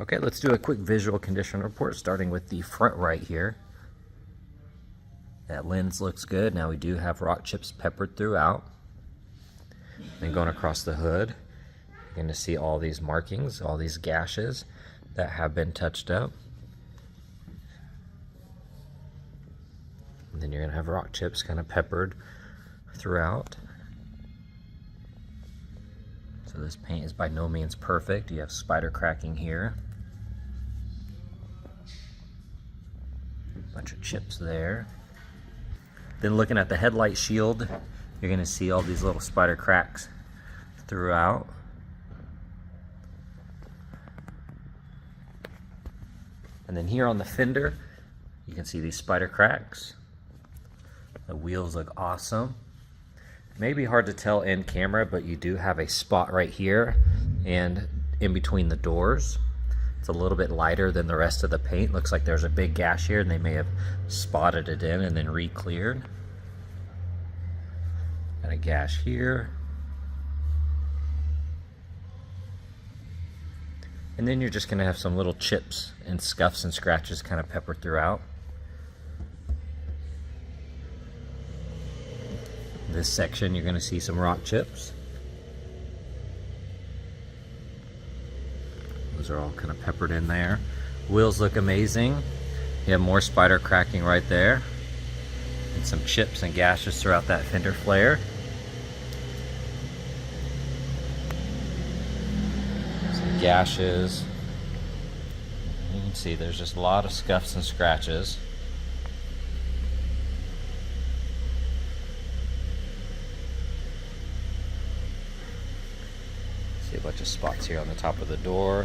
Okay, let's do a quick visual condition report, starting with the front right here. That lens looks good. Now we do have rock chips peppered throughout. Then going across the hood, you're going to see all these markings, all these gashes that have been touched up. And then you're going to have rock chips kind of peppered throughout. So this paint is by no means perfect. You have Spyder cracking here. Bunch of chips there. Then looking at the headlight shield, you're going to see all these little Spyder cracks throughout. And then here on the fender, you can see these Spyder cracks. The wheels look awesome. Maybe hard to tell in camera, but you do have a spot right here and in between the doors. It's a little bit lighter than the rest of the paint. Looks like there's a big gash here and they may have spotted it in and then re-cleared. Got a gash here. And then you're just gonna have some little chips and scuffs and scratches kind of peppered throughout. This section you're gonna see some rock chips. Those are all kind of peppered in there. Wheels look amazing. You have more Spyder cracking right there. And some chips and gashes throughout that fender flare. Some gashes. You can see there's just a lot of scuffs and scratches. See a bunch of spots here on the top of the door.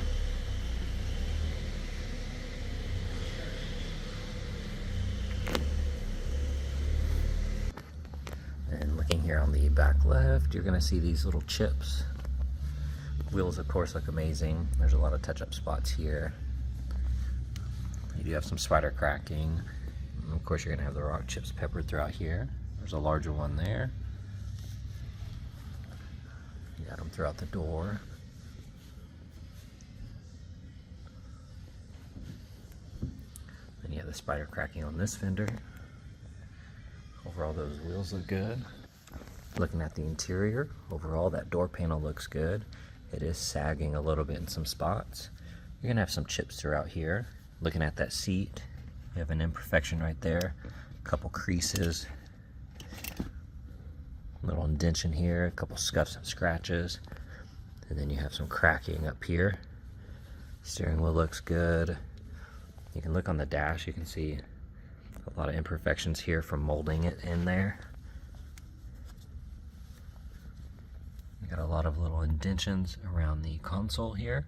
And looking here on the back left, you're gonna see these little chips. Wheels, of course, look amazing. There's a lot of touch-up spots here. You do have some Spyder cracking. And of course, you're gonna have the rock chips peppered throughout here. There's a larger one there. You got them throughout the door. Then you have the Spyder cracking on this fender. Overall, those wheels look good. Looking at the interior, overall that door panel looks good. It is sagging a little bit in some spots. You're gonna have some chips throughout here. Looking at that seat, you have an imperfection right there. A couple creases. Little indentation here, a couple scuffs and scratches. And then you have some cracking up here. Steering wheel looks good. You can look on the dash, you can see a lot of imperfections here from molding it in there. You got a lot of little indentions around the console here.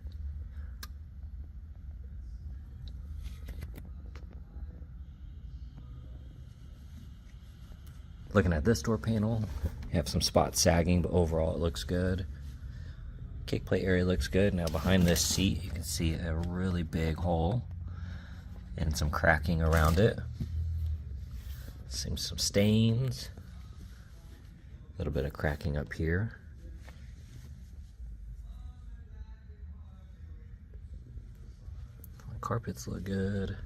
Looking at this door panel, you have some spots sagging, but overall it looks good. Kick plate area looks good. Now behind this seat, you can see a really big hole and some cracking around it. Seems some stains. A little bit of cracking up here. The carpets look good.